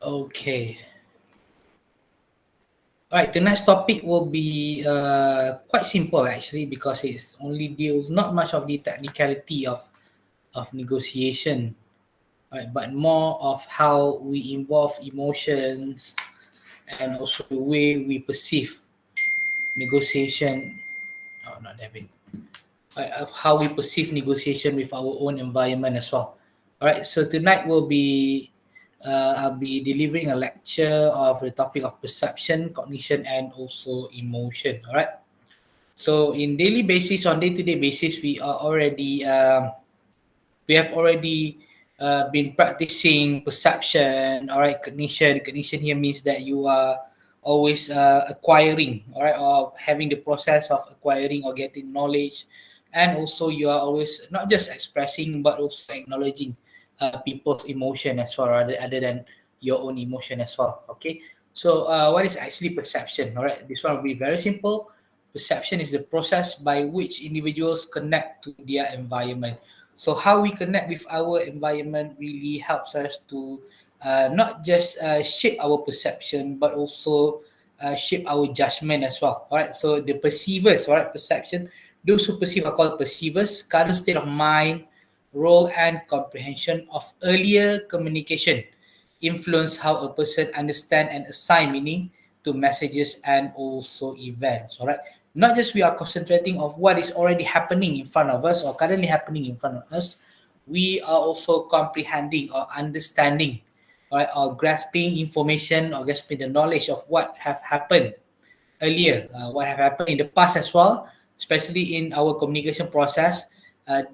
Okay. Alright, the next topic will be quite simple actually, because it's only deals not much of the technicality of negotiation, right, but more of how we involve emotions and also the way we perceive negotiation. Oh, not David. Of how we perceive negotiation with our own environment as well. All right, so tonight I'll be delivering a lecture of the topic of perception, cognition, and also emotion. All right. So in daily basis, on day-to-day basis, we have already been practicing perception. All right, cognition. Cognition here means that you are always acquiring, all right, or having the process of acquiring or getting knowledge, and also you are always not just expressing but also acknowledging people's emotion as well, other than your own emotion as well. Okay, so what is actually perception? All right, this one will be very simple. Perception is the process by which individuals connect to their environment. So how we connect with our environment really helps us to not just shape our perception, but also shape our judgment as well. All right. So the perceivers, all right, perception. Those who perceive are called perceivers. Current state of mind, role, and comprehension of earlier communication influence how a person understand and assign meaning to messages and also events. All right. Not just we are concentrating of what is already happening in front of us or currently happening in front of us, we are also comprehending or understanding, all right, or grasping information or grasping the knowledge of what have happened earlier, what have happened in the past as well, especially in our communication process.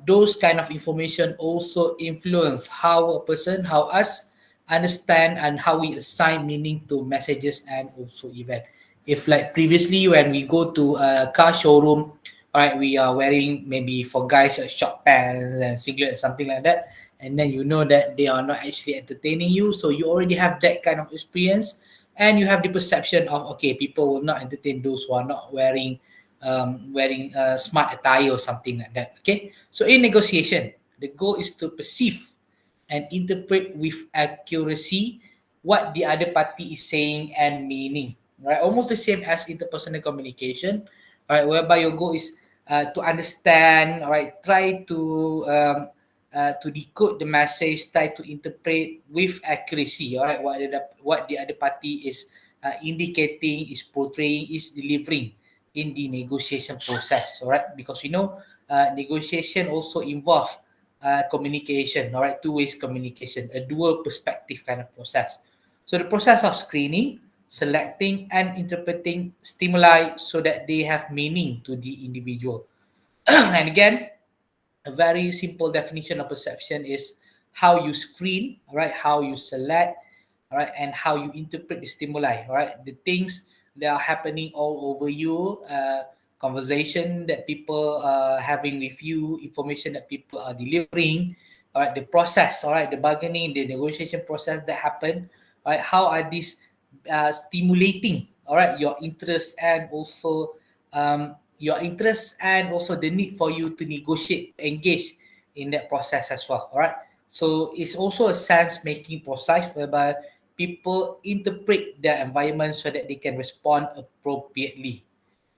Those kind of information also influence how a person, how us understand and how we assign meaning to messages and also event. If like previously when we go to a car showroom, all right, we are wearing maybe for guys short pants and singlet, something like that, and then you know that they are not actually entertaining you, so you already have that kind of experience, and you have the perception of okay, people will not entertain those who are not wearing smart attire or something like that. Okay, so in negotiation, the goal is to perceive and interpret with accuracy what the other party is saying and meaning. Right, almost the same as interpersonal communication. Right, whereby your goal is to understand. All right, try to decode the message, try to interpret with accuracy. All right, what the other party is indicating, is portraying, is delivering in the negotiation process. All right, because we know negotiation also involve communication. All right, two ways communication, a dual perspective kind of process. So the process of screening, selecting, and interpreting stimuli so that they have meaning to the individual. And again, a very simple definition of perception is how you screen, all right, how you select, all right, and how you interpret the stimuli, all right, the things that are happening all over you, conversation that people are having with you, information that people are delivering, all right, the process, all right, the bargaining, the negotiation process that happen, all right, how are these stimulating, all right, your interest and also the need for you to negotiate, engage in that process as well. All right. So it's also a sense making process whereby people interpret their environment so that they can respond appropriately.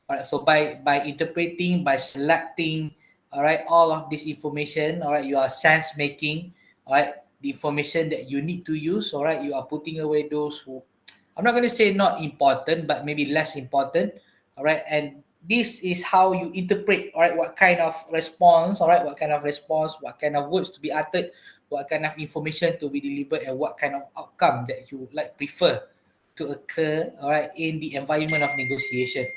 All right. So by interpreting, by selecting, all right, all of this information, all right, you are sense making, all right, the information that you need to use, all right, you are putting away those who I'm not going to say not important, but maybe less important. All right. And this is how you interpret, all right, what kind of response, all right, what kind of response, what kind of words to be uttered, what kind of information to be delivered, and what kind of outcome that you like prefer to occur, all right, in the environment of negotiation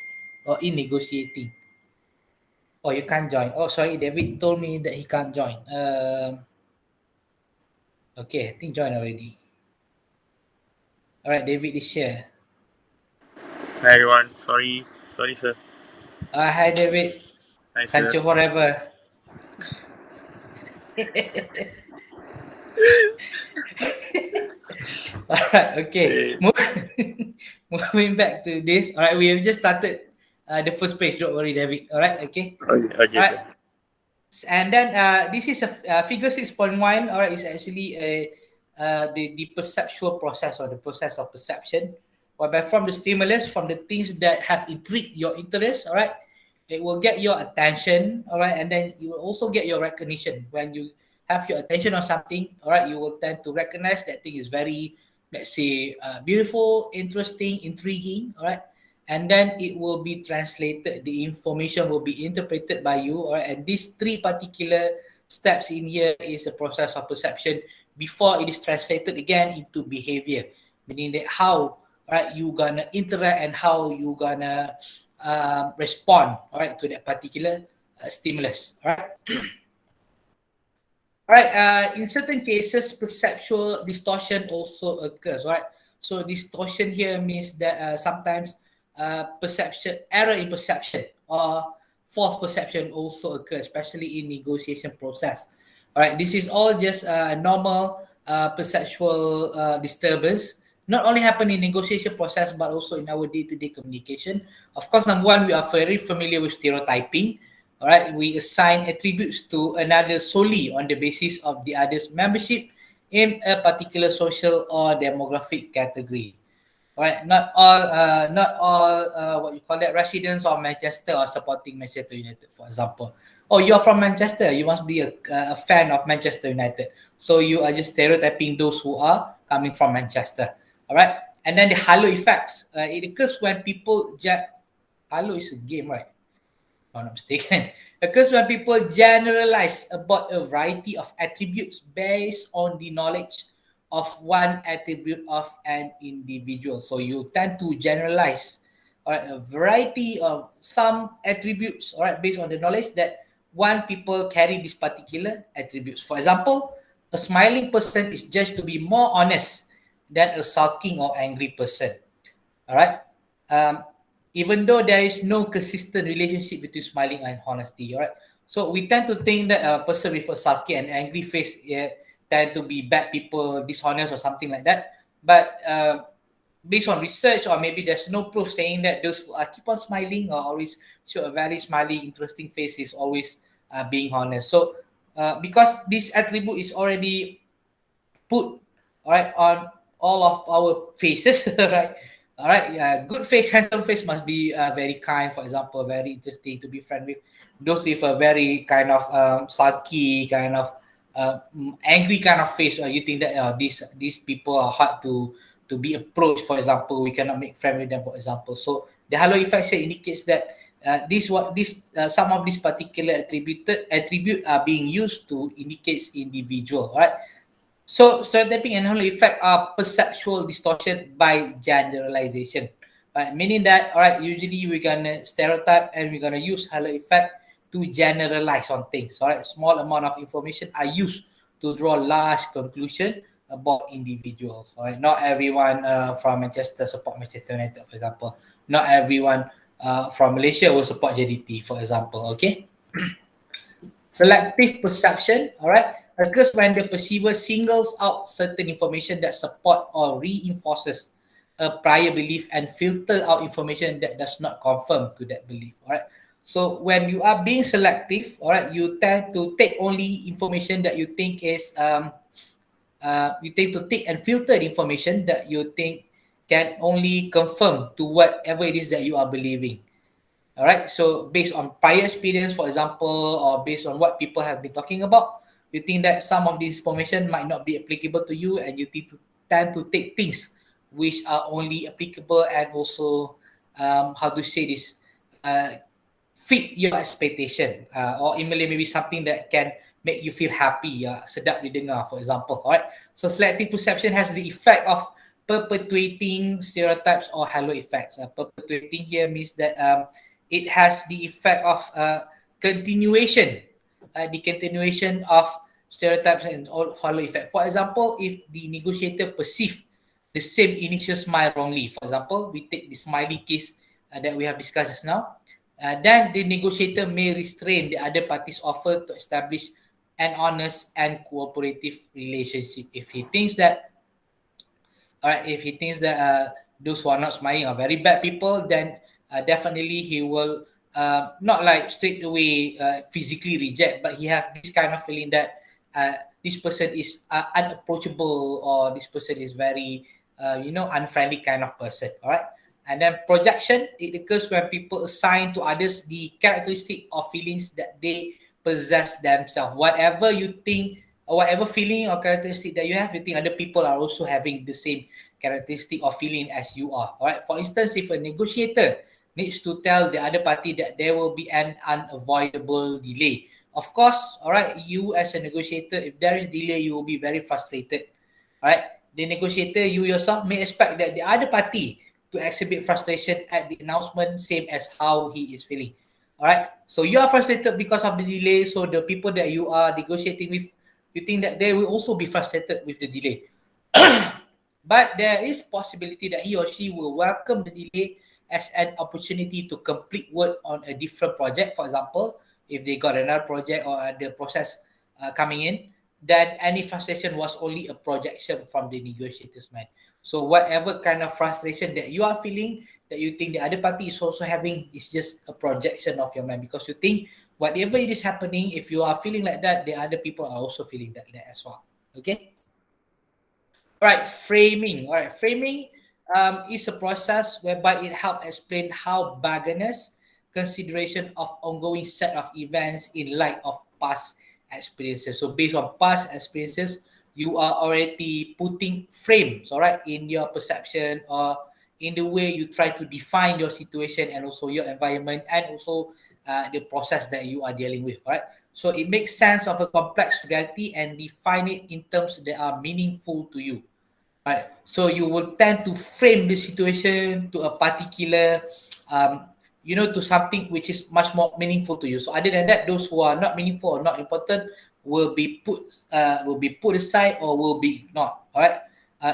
or in negotiating. Oh, you can't join. Oh, sorry, David told me that he can't join. Okay, I think join already. All right, David is here. Hi everyone. Sorry, sir. Hi, David. Hi, sir. Sancho forever. All right, okay. Eh, Moving back to this. All right, we have just started the first page. Don't worry, David. All right, okay. okay, All sir. right, and then this is a figure 6.1. All right, it's actually the perceptual process or the process of perception, whereby from the stimulus, from the things that have intrigued your interest, all right, it will get your attention, all right, and then you will also get your recognition. When you have your attention on something, all right, you will tend to recognize that thing is very, let's say, beautiful, interesting, intriguing, all right, and then it will be translated. The information will be interpreted by you, all right, and these three particular steps in here is the process of perception before it is translated again into behavior, meaning that how, right, you gonna interact and how you gonna respond, all right, to that particular stimulus, all right. All right, in certain cases, perceptual distortion also occurs, right? So distortion here means that sometimes perception, error in perception or false perception also occurs, especially in negotiation process. All right, this is all just normal perceptual disturbance. Not only happen in negotiation process, but also in our day-to-day communication. Of course, number one, we are very familiar with stereotyping. All right, we assign attributes to another solely on the basis of the other's membership in a particular social or demographic category. All right, not all what you call that residents of Manchester are supporting Manchester United, for example. Oh, you're from Manchester, you must be a fan of Manchester United. So you are just stereotyping those who are coming from Manchester. All right, and then the halo effects. It occurs when people halo is a game, right? If I'm not mistaken, occurs when people generalize about a variety of attributes based on the knowledge of one attribute of an individual. So you tend to generalize, all right, a variety of some attributes, all right, based on the knowledge that one people carry these particular attributes. For example, a smiling person is judged to be more honest than a sulking or angry person. All right. Um, Even though there is no consistent relationship between smiling and honesty, all right. So we tend to think that a person with a sulky and angry face tend to be bad people, dishonest or something like that. But based on research, or maybe there's no proof saying that those who keep on smiling or always show a very smiley, interesting face is always being honest. So because this attribute is already put, all right, on all of our faces, right? All right, yeah, good face, handsome face must be very kind, for example, very interesting to be friend with. Those with a very kind of sulky, kind of angry kind of face, you think that these people are hard to be approached, for example, we cannot make friend with them, for example. So the halo effect here indicates that some of these particular attribute are being used to indicates individual, right? So stereotyping and halo effect are perceptual distortion by generalization. Right? Meaning that, all right, usually we're gonna stereotype and we're gonna use halo effect to generalize on things. All right, small amount of information are used to draw large conclusion about individuals. All right, not everyone from Manchester support Manchester United, for example. Not everyone from Malaysia will support JDT, for example. Okay. Selective perception, all right, occurs when the perceiver singles out certain information that support or reinforces a prior belief and filter out information that does not confirm to that belief. All right. So when you are being selective, all right, you tend to take only information that you think is you tend to take and filter the information that you think can only confirm to whatever it is that you are believing. All right. So based on prior experience, for example, or based on what people have been talking about, you think that some of this information might not be applicable to you, and you tend to take things which are only applicable and also how to say this fit your expectation, or in Malay maybe something that can make you feel happy, sedap didengar, for example. All right. So selective perception has the effect of perpetuating stereotypes or halo effects. Perpetuating here means that it has the effect of the continuation of stereotypes and all follow effect. For example, if the negotiator perceive the same initial smile wrongly, for example, we take the smiley case that we have discussed just now, then the negotiator may restrain the other party's offer to establish an honest and cooperative relationship. If he thinks that, all right, if he thinks that those who are not smiling are very bad people, then definitely he will not like straight away physically reject, but he have this kind of feeling that this person is unapproachable, or this person is very unfriendly kind of person. All right. And then projection, it occurs when people assign to others the characteristic or feelings that they possess themselves. Whatever you think, or whatever feeling or characteristic that you have, you think other people are also having the same characteristic or feeling as you are. All right. For instance, if a negotiator needs to tell the other party that there will be an unavoidable delay, of course, all right, you as a negotiator, if there is delay, you will be very frustrated. All right. The negotiator, you yourself may expect that the other party to exhibit frustration at the announcement, same as how he is feeling. All right. So you are frustrated because of the delay. So the people that you are negotiating with, you think that they will also be frustrated with the delay. But there is possibility that he or she will welcome the delay as an opportunity to complete work on a different project. For example, if they got another project or the process coming in, then any frustration was only a projection from the negotiator's mind. So whatever kind of frustration that you are feeling, that you think the other party is also having, is just a projection of your mind, because you think whatever it is happening, if you are feeling like that, the other people are also feeling that as well. Okay. All right, framing. All right, framing is a process whereby it helps explain how bargainers consideration of ongoing set of events in light of past experiences. So based on past experiences, you are already putting frames, all right, in your perception, or in the way you try to define your situation and also your environment, and also the process that you are dealing with, all right? So it makes sense of a complex reality and define it in terms that are meaningful to you. Right. So you will tend to frame the situation to a particular, to something which is much more meaningful to you. So other than that, those who are not meaningful or not important will be put aside or will be ignored. All right.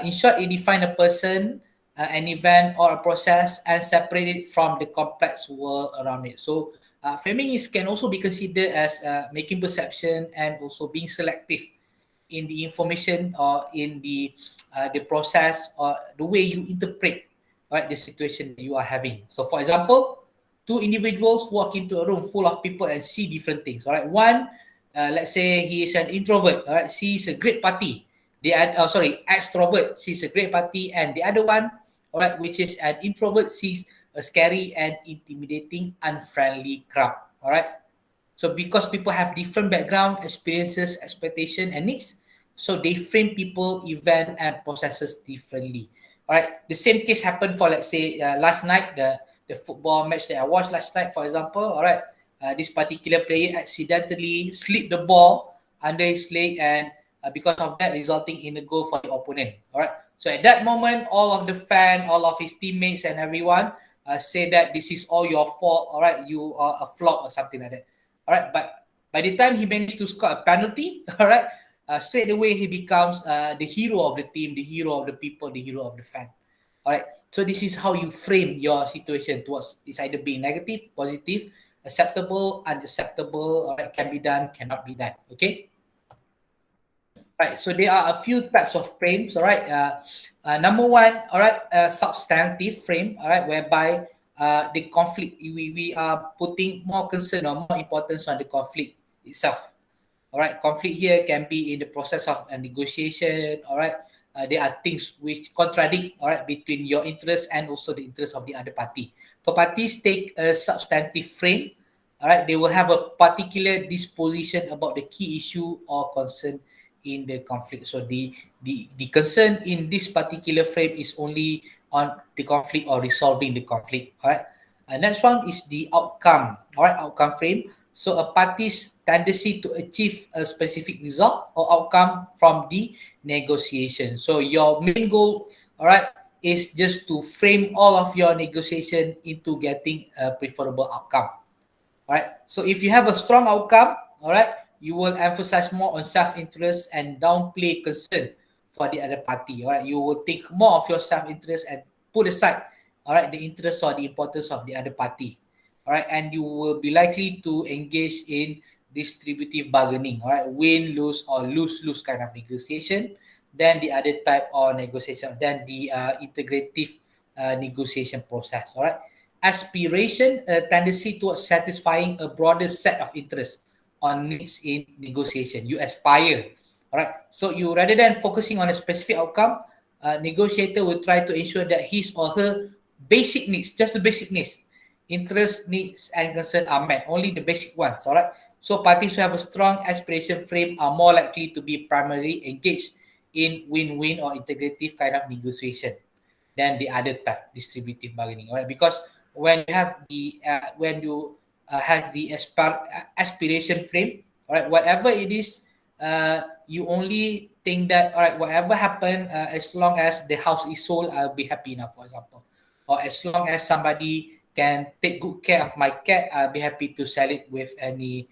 In short, it define a person, an event, or a process, and separate it from the complex world around it. So framing can also be considered as making perception and also being selective in the information, or in the process, or the way you interpret, right, the situation that you are having. So for example, two individuals walk into a room full of people and see different things. All right, one, let's say he is an introvert, all right, sees a great party. Extrovert sees a great party, and the other one, all right, which is an introvert, sees a scary and intimidating, unfriendly crowd. All right. So because people have different background, experiences, expectation, and needs, so they frame people, event, and processes differently. All right. The same case happened for, let's say, last night, the football match that I watched last night, for example. All right. This particular player accidentally slipped the ball under his leg, and because of that, resulting in a goal for the opponent. All right. So at that moment, all of the fan, all of his teammates, and everyone say that this is all your fault. All right. You are a flop or something like that. All right, but by the time he managed to score a penalty, all right, straight away he becomes the hero of the team, the hero of the people, the hero of the fan. All right, so this is how you frame your situation towards, it's either being negative, positive, acceptable, unacceptable, all right, can be done, cannot be done. Okay. Right, so there are a few types of frames. All right, number one, all right, substantive frame. All right, whereby the conflict, we are putting more concern or more importance on the conflict itself. All right, conflict here can be in the process of a negotiation. All right, there are things which contradict, all right, between your interest and also the interest of the other party. So parties take a substantive frame. All right, they will have a particular disposition about the key issue or concern in the conflict. So the concern in this particular frame is only on the conflict or resolving the conflict. All right. Next one is the outcome. All right, outcome frame. So a party's tendency to achieve a specific result or outcome from the negotiation. So your main goal, all right, is just to frame all of your negotiation into getting a preferable outcome. All right. So if you have a strong outcome, all right, you will emphasize more on self-interest and downplay concern for the other party. All right. You will take more of your self-interest and put aside, all right, the interest or the importance of the other party. All right. And you will be likely to engage in distributive bargaining. All right. Win, lose, or lose kind of negotiation. Then the other type of negotiation, then the integrative negotiation process. All right. Aspiration, a tendency towards satisfying a broader set of interests or needs in negotiation. You aspire, All right. So you rather than focusing on a specific outcome, negotiator will try to ensure that his or her basic needs, just the basic needs, interest, needs, and concern are met. Only the basic ones. All right. So parties who have a strong aspiration frame are more likely to be primarily engaged in win-win or integrative kind of negotiation than the other type, distributive bargaining. All right. Because when you have the have the aspiration frame, all right, whatever it is, you only think that all right, whatever happen, as long as the house is sold, I'll be happy enough, for example, or as long as somebody can take good care of my cat, I'll be happy to sell it with any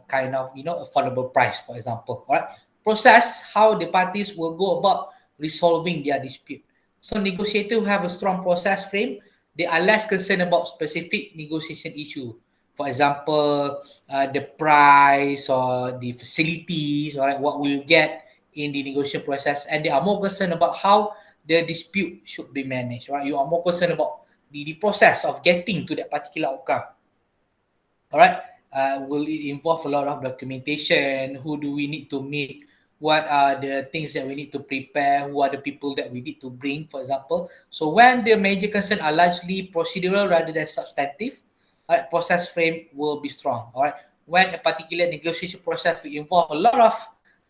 kind of affordable price, for example. All right, process how the parties will go about resolving their dispute. So negotiators who have a strong process frame, they are less concerned about specific negotiation issue. For example, the price or the facilities, all right, what we'll get in the negotiation process, and they are more concerned about how the dispute should be managed. Right, you are more concerned about the process of getting to that particular outcome. All right. Will it involve a lot of documentation? Who do we need to meet? What are the things that we need to prepare? Who are the people that we need to bring, for example? So when the major concerns are largely procedural rather than substantive, process frame will be strong. All right. When a particular negotiation process will involve a lot of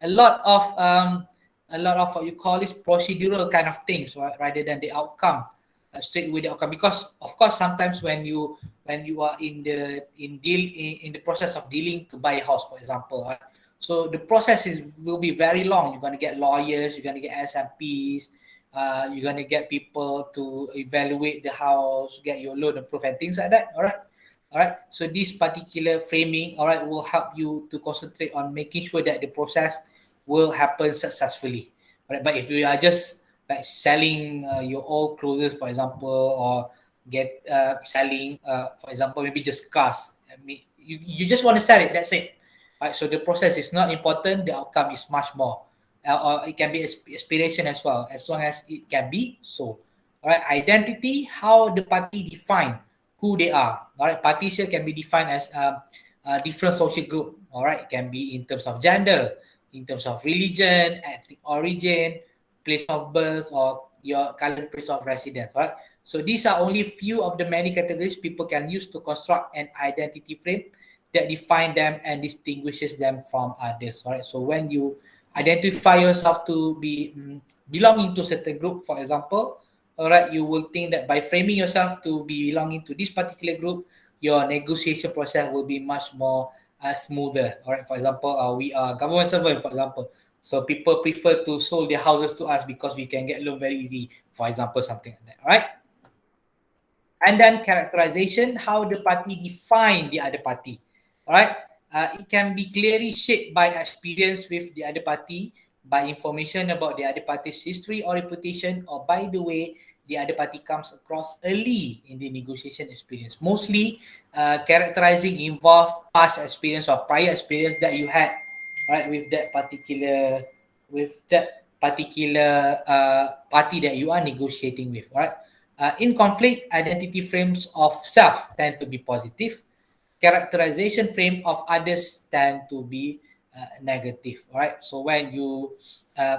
a lot of what you call is procedural kind of things, right, rather than the outcome, straight with the outcome. Because of course sometimes when you are in the process of dealing to buy a house, for example, right? So the process will be very long. You're going to get lawyers, you're going to get SMPs, you're going to get people to evaluate the house, get your loan approved and things like that. All right. So this particular framing, all right, will help you to concentrate on making sure that the process will happen successfully. All right. But if you are just like selling your old clothes, for example, or get selling, for example, maybe just cars. I mean, you just want to sell it. That's it. Right. So the process is not important. The outcome is much more. Or it can be aspiration as well, as long as it can be so. All right. Identity, how the party define who they are. All right. Parties here can be defined as a different social group. All right. It can be in terms of gender, in terms of religion, ethnic origin, place of birth, or your current place of residence. Right. So these are only few of the many categories people can use to construct an identity frame that define them and distinguishes them from others. All right. So when you identify yourself to be belonging to a certain group, for example, all right, you will think that by framing yourself to be belonging to this particular group, your negotiation process will be much more smoother. All right. For example, we are government servant, for example. So people prefer to sold their houses to us because we can get loan very easy. For example, something like that. All right. And then characterization, how the party define the other party. All right. It can be clearly shaped by experience with the other party, by information about the other party's history or reputation, or by the way the other party comes across early in the negotiation experience. Mostly, characterizing involve past experience or prior experience that you had, right, with that particular party that you are negotiating with, right? In conflict, identity frames of self tend to be positive. Characterization frame of others tend to be negative. All right. So uh,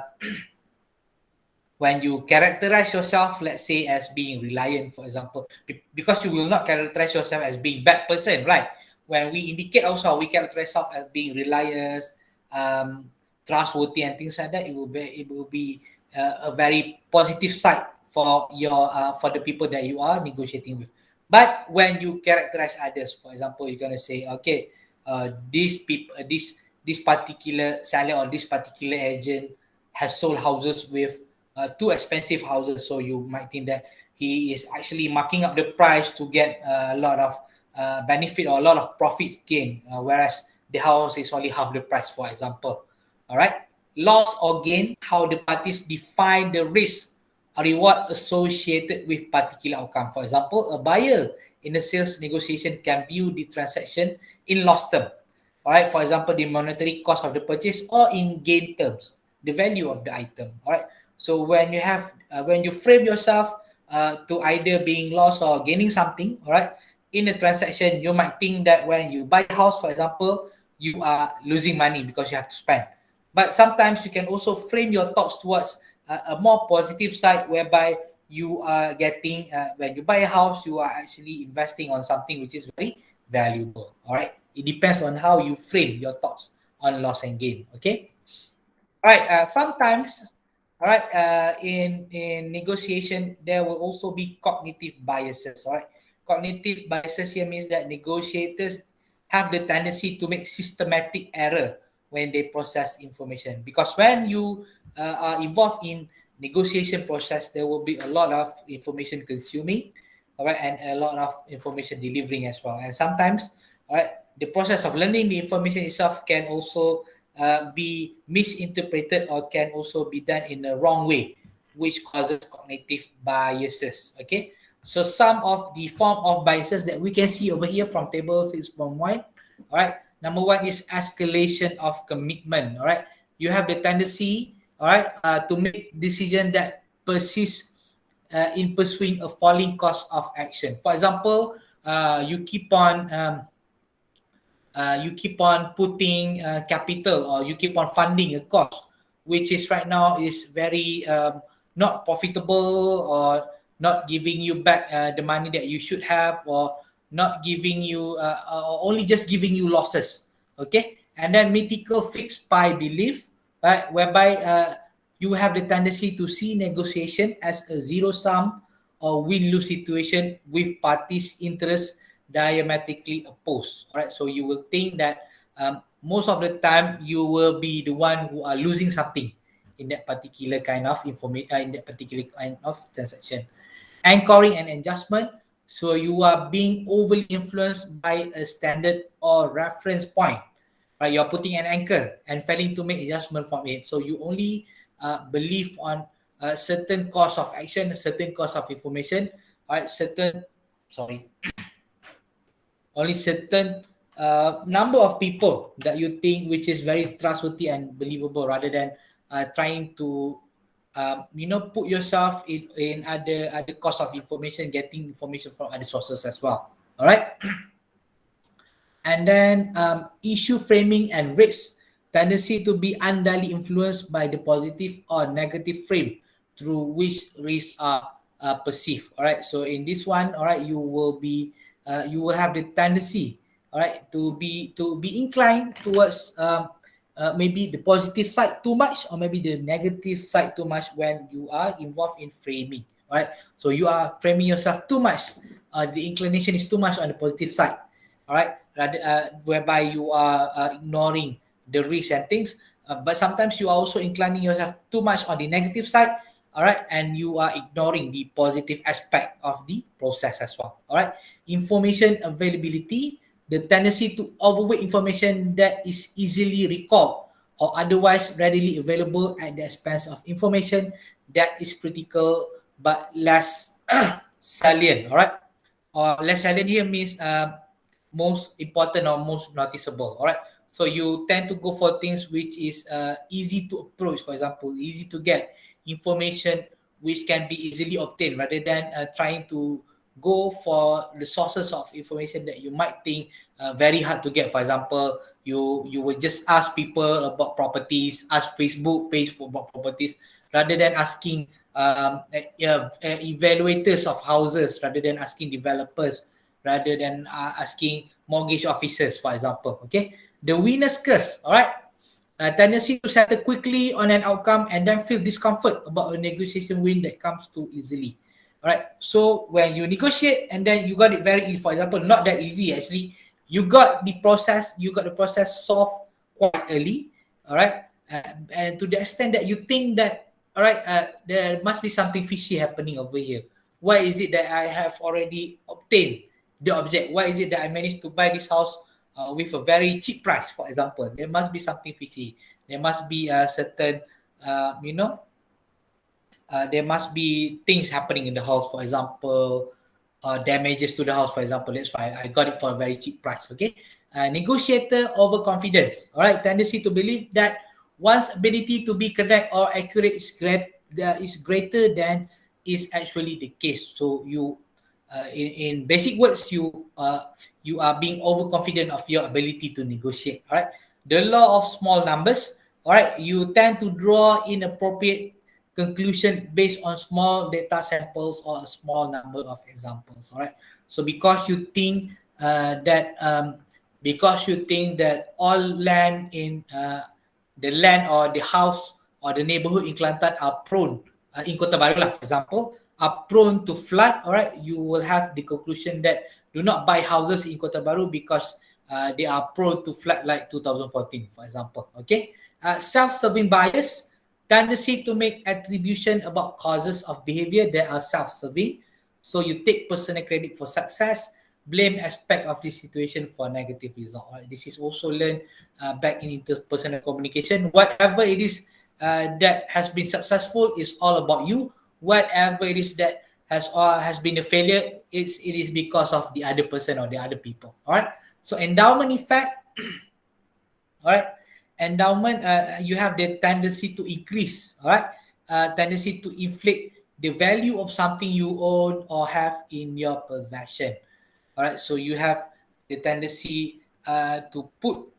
when you characterize yourself, let's say as being reliant, for example, because you will not characterize yourself as being bad person, right? When we indicate also we characterize ourselves as being reliant, um, trustworthy, and things like that, it will be a very positive side for your for the people that you are negotiating with. But when you characterize others, for example, you're gonna say, okay, these people, this particular seller or this particular agent has sold houses with too expensive houses, so you might think that he is actually marking up the price to get a lot of benefit or a lot of profit gain, whereas the house is only half the price, for example. All right. Loss or gain, how the parties define the risk or reward associated with particular outcome. For example, a buyer in a sales negotiation can view the transaction in loss term. All right. For example, the monetary cost of the purchase, or in gain terms, the value of the item. All right. So when you frame yourself to either being lost or gaining something, all right, in a transaction, you might think that when you buy a house, for example, you are losing money because you have to spend. But sometimes you can also frame your thoughts towards a more positive side, whereby you are getting when you buy a house, you are actually investing on something which is very valuable. All right, it depends on how you frame your thoughts on loss and gain. Okay. All right. Sometimes, all right, in negotiation, there will also be cognitive biases. All right, cognitive biases here means that negotiators have the tendency to make systematic error when they process information. Because when you are involved in negotiation process, there will be a lot of information consuming, all right, and a lot of information delivering as well. And sometimes, all right, the process of learning the information itself can also be misinterpreted or can also be done in a wrong way, which causes cognitive biases. Okay, so some of the form of biases that we can see over here from table 6.1. All right, number one is escalation of commitment. All right, you have the tendency, all right, to make decision that persist in pursuing a falling cost of action. For example, you keep on putting capital, or you keep on funding a cost which is right now is very not profitable, or not giving you back the money that you should have, or not giving you or only just giving you losses. Okay, and then mythical fixed pie belief, right, whereby you have the tendency to see negotiation as a zero sum or win-lose situation with parties' interests diametrically opposed. All right, so you will think that most of the time you will be the one who are losing something in that particular kind of information, in that particular kind of transaction. Anchoring and adjustment. So you are being overly influenced by a standard or reference point. Right, you're putting an anchor and failing to make adjustment from it. So you only believe on a certain course of action, a certain course of information, right? Only certain number of people that you think which is very trustworthy and believable, rather than trying to put yourself in other course of information, getting information from other sources as well. All right. And then issue framing and risk, tendency to be unduly influenced by the positive or negative frame through which risks are perceived. All right, so in this one, all right, you will have the tendency, all right, to be inclined towards maybe the positive side too much, or maybe the negative side too much when you are involved in framing. All right, so you are framing yourself too much, the inclination is too much on the positive side. All right, rather whereby you are ignoring the risk and things, but sometimes you are also inclining yourself too much on the negative side. All right, and you are ignoring the positive aspect of the process as well. All right, information availability, the tendency to overweight information that is easily recalled or otherwise readily available at the expense of information that is critical but less salient. All right, or less salient here means most important or most noticeable. All right, so you tend to go for things which is easy to approach, for example, easy to get information which can be easily obtained, rather than trying to go for the sources of information that you might think very hard to get. For example, you would just ask people about properties, ask Facebook page for about properties, rather than asking evaluators of houses, rather than asking developers, rather than asking mortgage officers, for example. Okay, the winner's curse. All right, a tendency to settle quickly on an outcome and then feel discomfort about a negotiation win that comes too easily. All right, so when you negotiate and then you got it very easy, for example, not that easy actually, you got the process solved quite early. All right, and to the extent that you think that, all right, there must be something fishy happening over here. Why is it that I have already obtained the object? Why is it that I managed to buy this house with a very cheap price, for example? There must be something fishy. There must be a certain, you know, there must be things happening in the house, for example, damages to the house, for example. That's why I got it for a very cheap price. Okay, negotiator overconfidence. All right, tendency to believe that one's ability to be correct or accurate is greater than is actually the case. So in basic words, you are being overconfident of your ability to negotiate. All right, the law of small numbers. all right, you tend to draw inappropriate conclusion based on small data samples or a small number of examples. All right, so because you think that all land in the land or the house or the neighborhood in Kelantan are prone in Kota Baru lah, for example, are prone to flood. All right, you will have the conclusion that do not buy houses in Kota Baru because they are prone to flood like 2014, for example. Okay, self-serving bias, tendency to make attribution about causes of behavior that are self-serving. So you take personal credit for success, blame aspect of this situation for negative result. Right? This is also learned back in interpersonal communication. Whatever it is that has been successful is all about you. Whatever it is that has been a failure, it is because of the other person or the other people. All right. So endowment effect. All right, endowment, you have the tendency to increase, all right, tendency to inflate the value of something you own or have in your possession. All right, so you have the tendency to put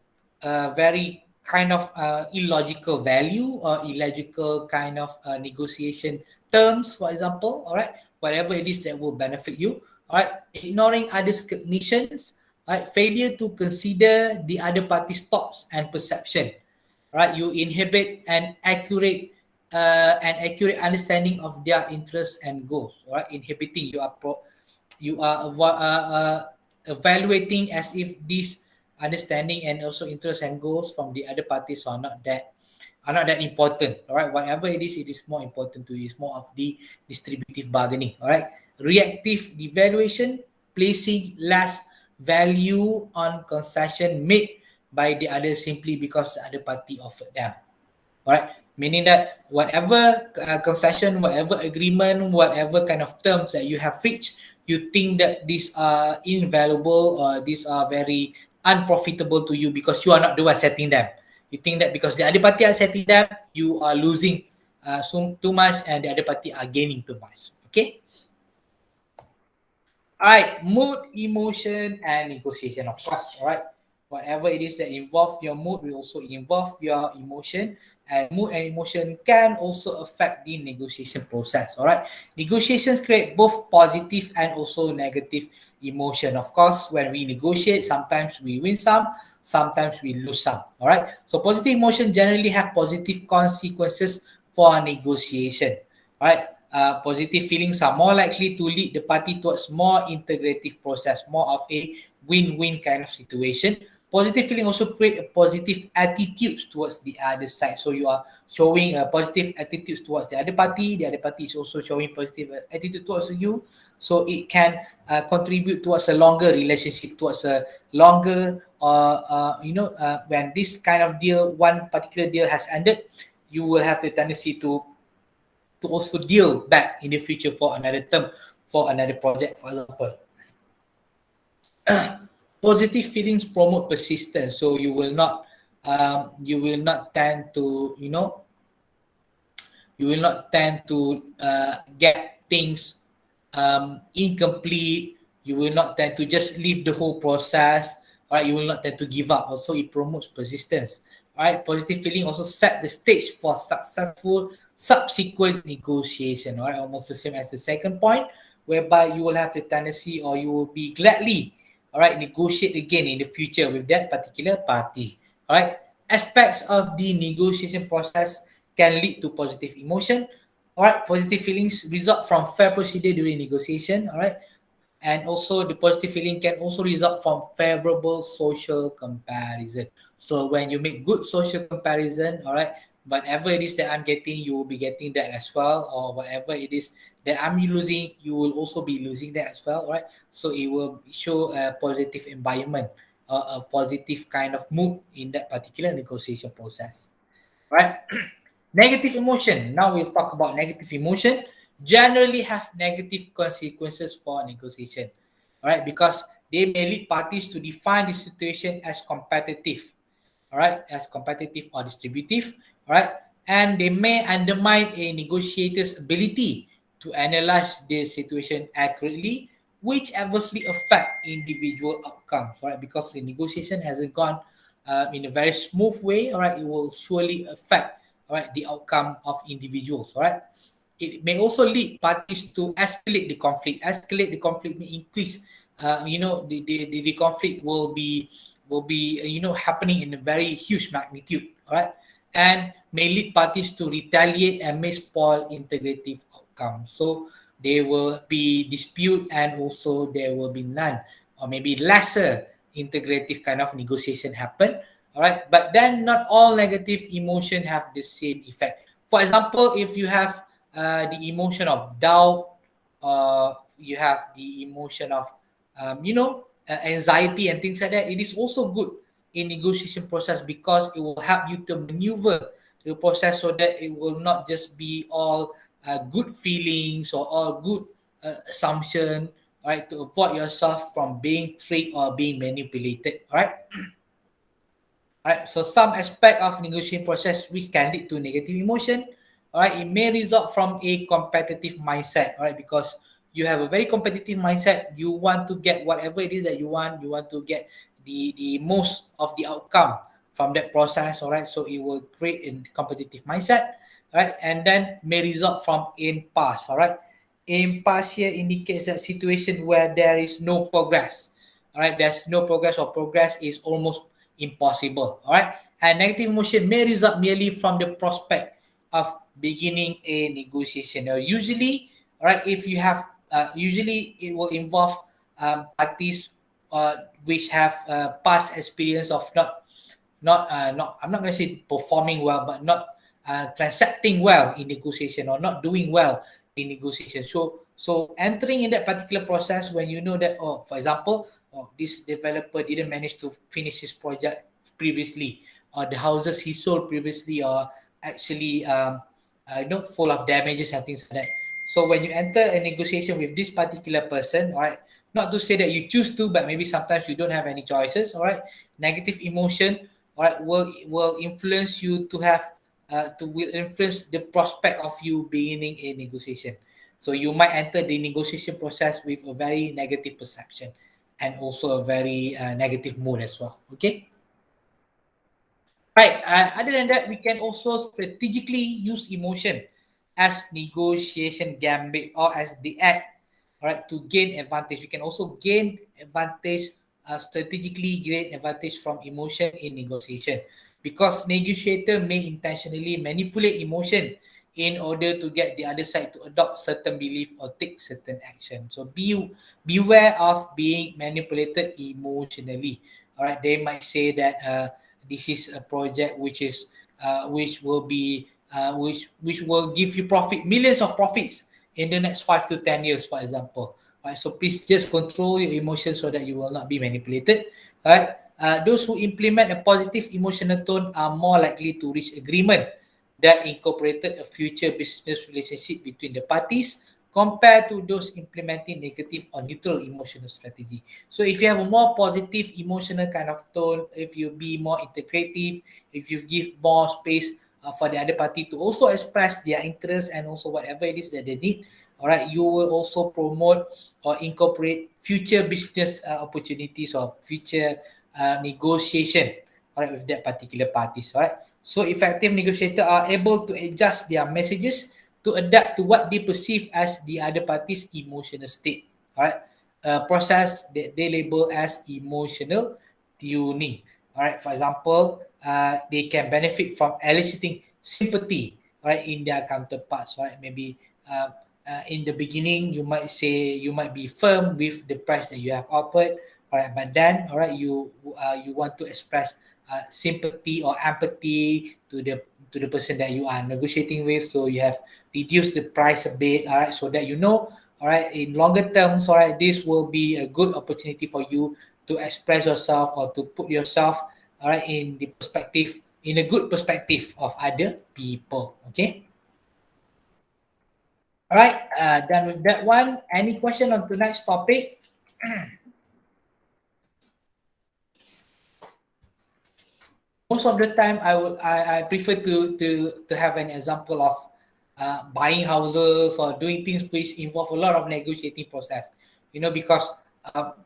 very kind of illogical value or illogical kind of negotiation terms, for example. All right, whatever it is that will benefit you. All right, ignoring others' cognitions. Right, failure to consider the other party's thoughts and perception. Right, you inhibit an accurate understanding of their interests and goals. Right, inhibiting, you are evaluating as if this understanding and also interests and goals from the other parties are not that important. All right, whatever it is more important to you. It's more of the distributive bargaining. All right, reactive devaluation, placing less value on concession made by the other simply because the other party offered them. All right, meaning that whatever concession, whatever agreement, whatever kind of terms that you have reached, you think that these are invaluable or these are very unprofitable to you because you are not the one setting them. You think that because the other party are setting them, you are losing too much and the other party are gaining too much. Okay. All right, mood, emotion, and negotiation, of course. All right, whatever it is that involve your mood will also involve your emotion, and mood and emotion can also affect the negotiation process. All right, negotiations create both positive and also negative emotion. Of course, when we negotiate, sometimes we win some, sometimes we lose some. All right, so positive emotion generally have positive consequences for negotiation. All right, positive feelings are more likely to lead the party towards more integrative process, more of a win-win kind of situation. Positive feeling also create a positive attitude towards the other side. So you are showing a positive attitude towards the other party is also showing positive attitude towards you. So it can contribute towards a longer relationship, towards a longer, when this kind of deal, one particular deal has ended, you will have the tendency to also deal back in the future for another term, for another project, for example. Positive feelings promote persistence, so you will not tend to get things incomplete. You will not tend to just leave the whole process. All right, you will not tend to give up. Also, it promotes persistence. All right, positive feeling also set the stage for successful subsequent negotiation. All right, almost the same as the second point, whereby you will have the tendency or you will be gladly, all right, negotiate again in the future with that particular party. All right, aspects of the negotiation process can lead to positive emotion. All right, positive feelings result from fair procedure during negotiation. All right, and also the positive feeling can also result from favorable social comparison. So when you make good social comparison, all right, whatever it is that I'm getting, you will be getting that as well, or whatever it is that I'm losing, you will also be losing that as well. All right, so it will show a positive environment, a positive kind of mood in that particular negotiation process. Right. Negative emotion. Now we'll talk about negative emotion. Generally have negative consequences for negotiation. All right, because they may lead parties to define the situation as competitive. All right, as competitive or distributive. All right, and they may undermine a negotiator's ability to analyze the situation accurately, which adversely affect individual outcomes. Right, because the negotiation hasn't gone in a very smooth way, all right, it will surely affect, all right, the outcome of individuals, all right. It may also lead parties to escalate the conflict. Escalate the conflict may increase. The conflict will be happening in a very huge magnitude. All right, and may lead parties to retaliate and may spoil integrative outcomes. So there will be dispute and also there will be none or maybe lesser integrative kind of negotiation happen. All right, but then not all negative emotion have the same effect. For example, if you have the emotion of doubt, you have the emotion of anxiety and things like that, it is also good in negotiation process because it will help you to maneuver the process so that it will not just be all good feelings or all good assumption, right, to avoid yourself from being tricked or being manipulated, all right. Alright, so some aspect of negotiation process which can lead to negative emotion. Alright, it may result from a competitive mindset. Alright, because you have a very competitive mindset. You want to get whatever it is that you want. You want to get the most of the outcome from that process. Alright, so it will create a competitive mindset. Alright, and then may result from impasse. Alright, impasse here indicates that situation where there is no progress. Alright, there's no progress or progress is almost impossible. All right. And negative emotion may result merely from the prospect of beginning a negotiation. Now, usually, all right, if you have, usually it will involve parties which have past experience of not I'm not going to say performing well, but not transacting well in negotiation or not doing well in negotiation. So entering in that particular process when you know that, oh, for example, oh, this developer didn't manage to finish his project previously, or the houses he sold previously are actually full of damages and things like that. So when you enter a negotiation with this particular person, all right, not to say that you choose to, but maybe sometimes you don't have any choices, all right. Negative emotion, all right, will influence you to have will influence the prospect of you beginning a negotiation. So you might enter the negotiation process with a very negative perception and also a very negative mood as well. Okay. Right. Other than that, we can also strategically use emotion as negotiation gambit or as the act, all right, to gain advantage. You can also gain advantage, strategically gain advantage from emotion in negotiation because negotiator may intentionally manipulate emotion in order to get the other side to adopt certain belief or take certain action. So beware of being manipulated emotionally. All right, they might say that this is a project which is which will be which will give you profit, millions of profits in the next 5 to 10 years, for example. Right, so please just control your emotions so that you will not be manipulated. Right, those who implement a positive emotional tone are more likely to reach agreement that incorporated a future business relationship between the parties compared to those implementing negative or neutral emotional strategy. So if you have a more positive emotional kind of tone, if you be more integrative, if you give more space for the other party to also express their interest and also whatever it is that they need, all right, you will also promote or incorporate future business opportunities or future negotiation, all right, with that particular parties, all right. So effective negotiators are able to adjust their messages to adapt to what they perceive as the other party's emotional state. All right, process that they label as emotional tuning. All right, for example, they can benefit from eliciting sympathy, right, in their counterparts. Right, maybe in the beginning you might be firm with the price that you have offered. All right, but then all right, you want to express sympathy or empathy to the person that you are negotiating with, so you have reduced the price a bit, all right, so that you know, all right, in longer terms, all right, this will be a good opportunity for you to express yourself or to put yourself, all right, in the perspective, in a good perspective of other people. Okay. All right, done with that one. Any question on tonight's topic? Most of the time I prefer to have an example of buying houses or doing things which involve a lot of negotiating process, because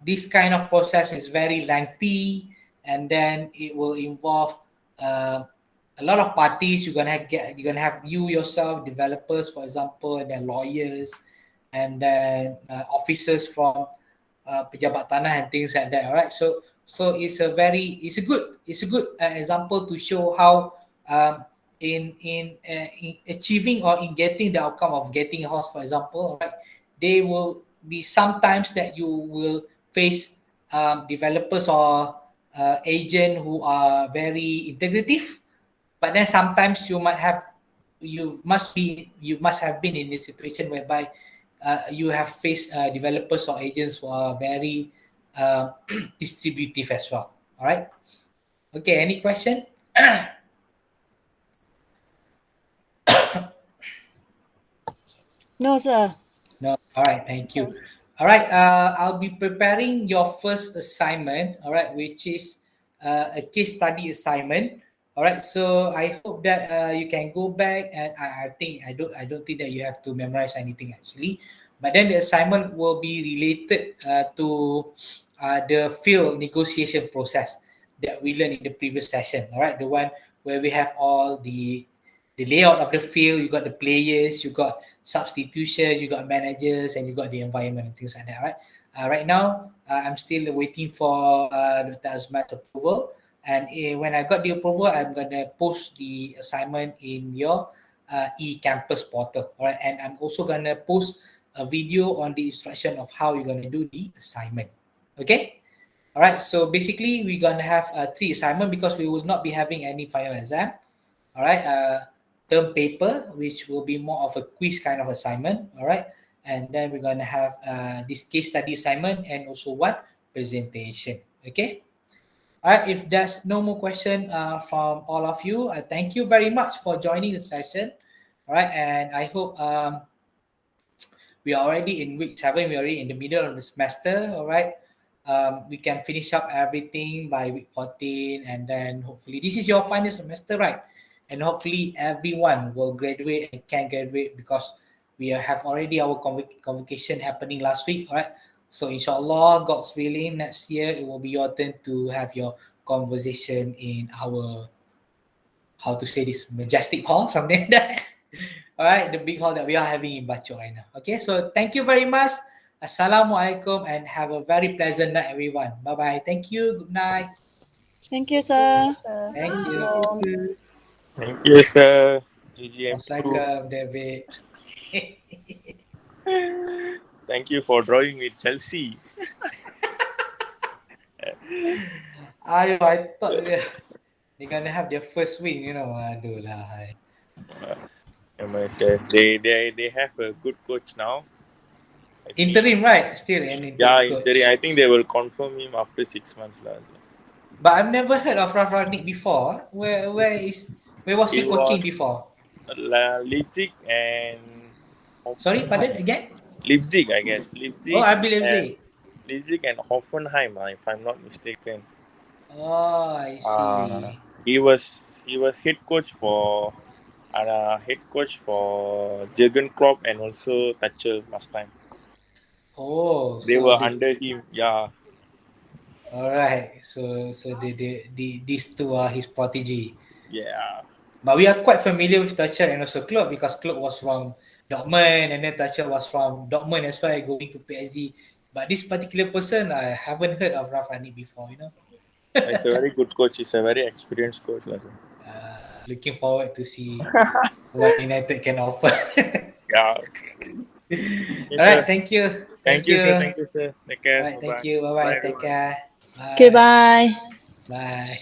this kind of process is very lengthy and then it will involve uh, a lot of parties. You're gonna have you yourself, developers, for example, and then lawyers, and then officers from pejabat tanah and things like that. All right, so it's a good example to show how in achieving or in getting the outcome of getting a house, for example, all right, they will be sometimes that you will face developers or agent who are very integrative, but then sometimes you must have been in a situation whereby you have faced developers or agents who are very distributive as well. All right. Okay. Any question? No, sir. No. All right. Thank you. All right. I'll be preparing your first assignment. All right, which is a case study assignment. All right. So I hope that you can go back, and I don't think that you have to memorize anything actually, but then the assignment will be related to the field negotiation process that we learned in the previous session. All right, the one where we have all the layout of the field. You got the players, you got substitution, you got managers, and you got the environment and things like that. Right. Right now, I'm still waiting for Dr. Azmat's approval. And when I got the approval, I'm gonna post the assignment in your e-campus portal. All right, and I'm also gonna post a video on the instruction of how you're gonna do the assignment. Okay. All right. So basically, we're gonna have three assignment because we will not be having any final exam. All right, term paper, which will be more of a quiz kind of assignment. All right, and then we're gonna have this case study assignment and also what presentation. Okay. All right. If there's no more question from all of you, I thank you very much for joining the session. All right, and I hope we are already in week 7. We're already in the middle of the semester. All right. We can finish up everything by week 14, and then hopefully this is your final semester, right? And hopefully everyone will graduate and can graduate because have already our convocation happening last week. All right. So inshallah, God's willing, next year it will be your turn to have your conversation in our, how to say this, majestic hall, something like that. All right, the big hall that we are having in Bacho right now. Okay, so thank you very much. Assalamualaikum and have a very pleasant night, everyone. Bye bye. Thank you. Good night. Thank you, sir. Thank you. Thank you, sir. GGM2. Most welcome, David. Thank you for drawing with Chelsea. I thought they're gonna have their first win, you know. Aduh lah. They have a good coach now. I think. Interim, right? Still an interim Yeah, coach. interim. I think they will confirm him after 6 months. But I've never heard of Rafranik before. Where was he coaching before? Leipzig and Sorry, pardon again? Leipzig, I guess. Leipzig. Oh, RB Leipzig. Leipzig and Hoffenheim, if I'm not mistaken. Oh, I see. He was head coach for Jurgen Klopp and also Tuchel last time. Oh, They were under him. Yeah. All right. So these two are his protege. Yeah. But we are quite familiar with Tuchel and also Klopp because Klopp was from Dortmund and then Tuchel was from Dortmund as well, going to PSG. But this particular person, I haven't heard of Rafranik before, you know. He's a very good coach. He's a very experienced coach. Looking forward to see what United can offer. Yeah. All right. Thank you. Thank you, sir. Thank you, sir. Take care. All right. Thank you. Bye-bye. Take care. Bye. Okay, bye. Bye.